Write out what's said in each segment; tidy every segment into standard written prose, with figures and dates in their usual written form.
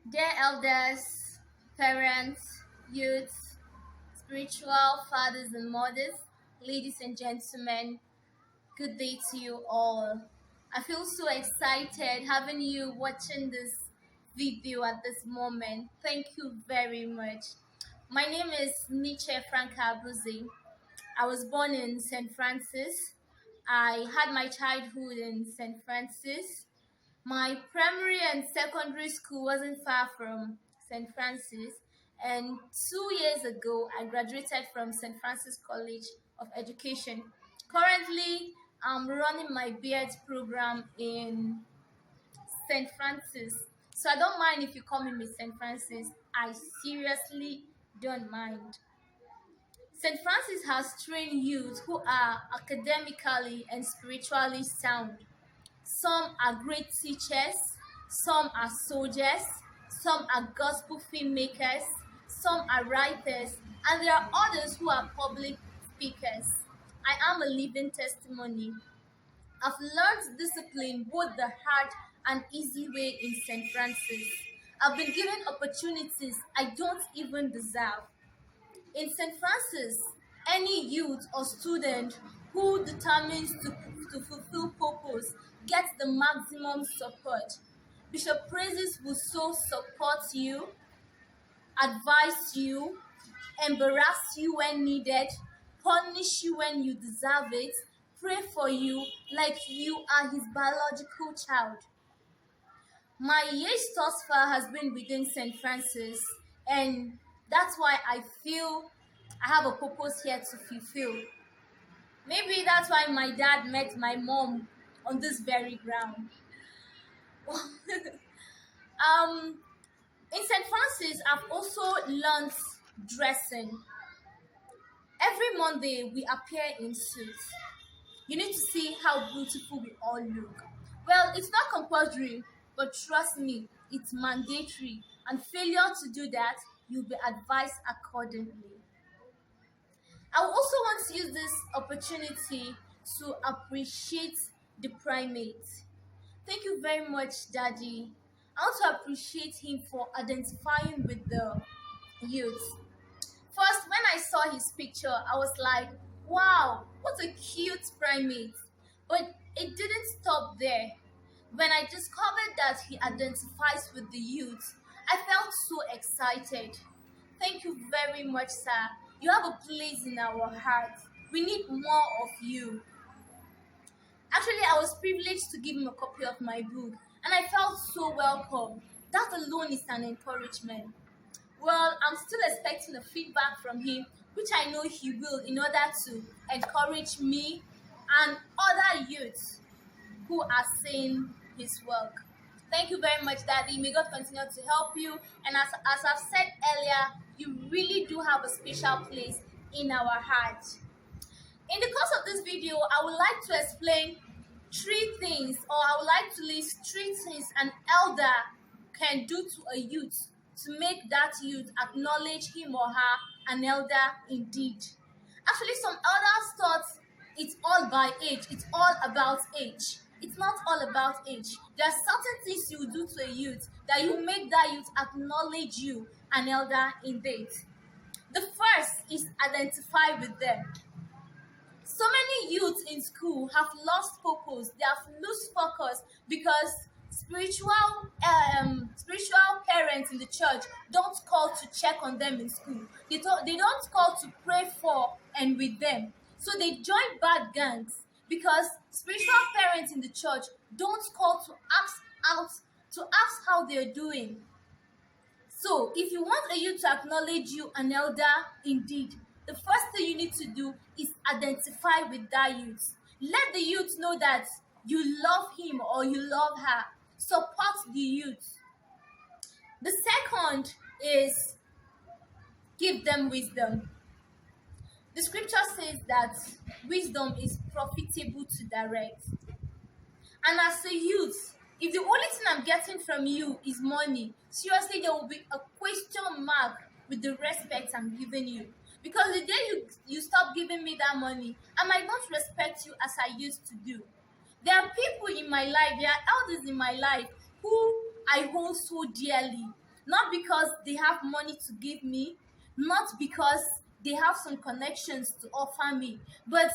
Dear elders, parents, youths, spiritual fathers and mothers, ladies and gentlemen, good day to you all. I feel so excited having you watching this video at this moment. Thank you very much. My name is Nietzsche Franca Abuzi. I was born in St. Francis. I had my childhood in St. Francis. My primary and secondary school wasn't far from St. Francis, and 2 years ago, I graduated from St. Francis College of Education. Currently, I'm running my BEd program in St. Francis. So I don't mind if you call me Miss St. Francis. I seriously don't mind. St. Francis has trained youth who are academically and spiritually sound. Some are great teachers, some are soldiers, some are gospel filmmakers, some are writers, and there are others who are public speakers. I am a living testimony. I've learned discipline both the hard and easy way in St. Francis. I've been given opportunities I don't even deserve. In St. Francis, any youth or student who determines to fulfill purpose gets the maximum support. Bishop Praises will so support you, advise you, embarrass you when needed, punish you when you deserve it, pray for you like you are his biological child. My years thus far has been within St. Francis, and that's why I feel I have a purpose here to fulfill. Maybe that's why my dad met my mom on this very ground. um, in St. Francis, I've also learned dressing. Every Monday, we appear in suits. You need to see how beautiful we all look. Well, it's not compulsory, but trust me, it's mandatory. And failure to do that, you'll be advised accordingly. I also want to use this opportunity to appreciate the primate. Thank you very much, Daddy. I want to appreciate him for identifying with the youth. First, when I saw his picture, I was like, wow, what a cute primate. But it didn't stop there. When I discovered that he identifies with the youth, I felt so excited. Thank you very much, sir. You have a place in our hearts. We need more of you. Actually, I was privileged to give him a copy of my book, and I felt so welcome. That alone is an encouragement. Well, I'm still expecting a feedback from him, which I know he will, in order to encourage me and other youths who are seeing his work. Thank you very much, Daddy. May God continue to help you. And as I've said earlier, you really do have a special place in our heart. In the course of this video, I would like to explain three things, or I would like to list three things an elder can do to a youth to make that youth acknowledge him or her an elder indeed. Actually, some elders thought it's all by age, it's all about age. It's not all about age. There are certain things you do to a youth that you make that youth acknowledge you an elder indeed. The first is identify with them. So many youths in school have lost purpose. They have lost focus because spiritual parents in the church don't call to check on them in school. They don't call to pray for and with them. So they join bad gangs because spiritual parents in the church don't call to ask how they're doing. So, if you want a youth to acknowledge you an elder indeed, the first thing you need to do is identify with that youth. Let the youth know that you love him or you love her. Support the youth. The second is give them wisdom. The scripture says that wisdom is profitable to direct. And as a youth, if the only thing I'm getting from you is money, seriously, there will be a question mark with the respect I'm giving you. Because the day you stop giving me that money, I might not respect you as I used to do. There are people in my life, there are elders in my life who I hold so dearly. not because they have money to give me, not because they have some connections to offer me, but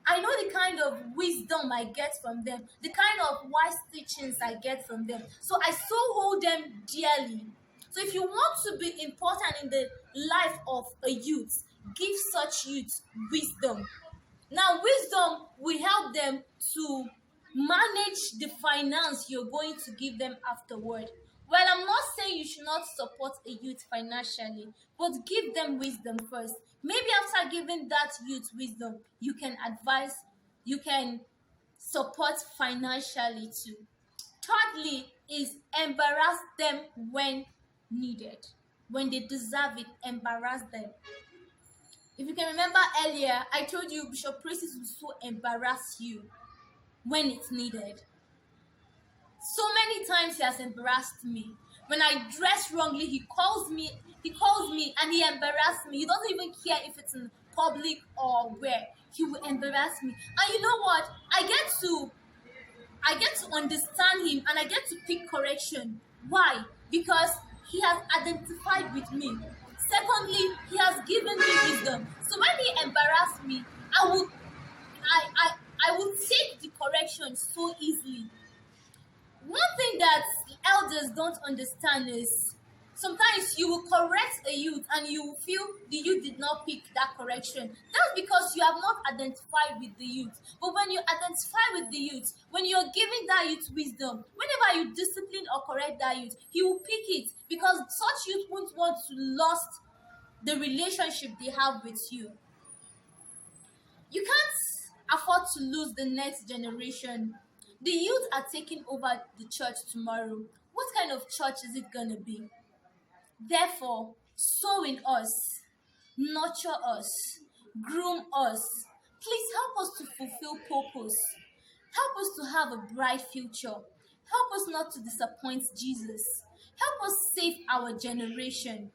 I know the kind of wisdom I get from them, the kind of wise teachings I get from them. So I so hold them dearly. So if you want to be important in the life of a youth, give such youth wisdom. Now, wisdom will help them to manage the finance you're going to give them afterward. Well, I'm not saying you should not support a youth financially, but give them wisdom first. Maybe after giving that youth wisdom, you can advise, you can support financially too. Thirdly, is embarrass them when needed. When they deserve it, embarrass them. If you can remember earlier, I told you Bishop Praises will so embarrass you when it's needed. So many times he has embarrassed me. When I dress wrongly, he calls me and he embarrasses me. He doesn't even care if it's in public or where. He will embarrass me. And you know what? I get to understand him and I get to pick correction. Why? Because he has identified with me. Secondly, he has given me wisdom. So when he embarrassed me, I will I will take the correction so easily. One thing that elders don't understand is sometimes you will correct a youth and you will feel the youth did not pick that correction. That's because you have not identified with the youth. But when you identify with the youth, when you're giving that youth wisdom, whenever you discipline or correct that youth, he will pick it because such youth won't want to lose the relationship they have with you. You can't afford to lose the next generation. The youth are taking over the church tomorrow. What kind of church is it going to be? Therefore, sow in us, nurture us, groom us. Please help us to fulfill purpose. Help us to have a bright future. Help us not to disappoint Jesus. Help us save our generation.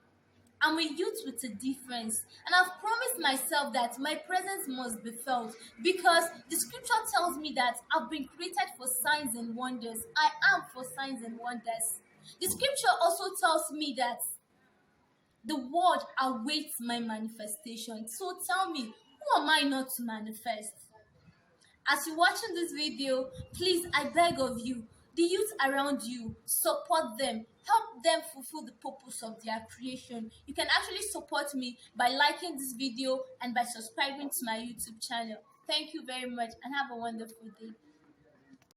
I'm a youth with a difference, and I've promised myself that my presence must be felt because the scripture tells me that I've been created for signs and wonders. I am for signs and wonders. The scripture also tells me that the word awaits my manifestation. So tell me, who am I not to manifest? As you're watching this video, please, I beg of you, the youth around you, support them. Help them fulfill the purpose of their creation. You can actually support me by liking this video and by subscribing to my YouTube channel. Thank you very much and have a wonderful day.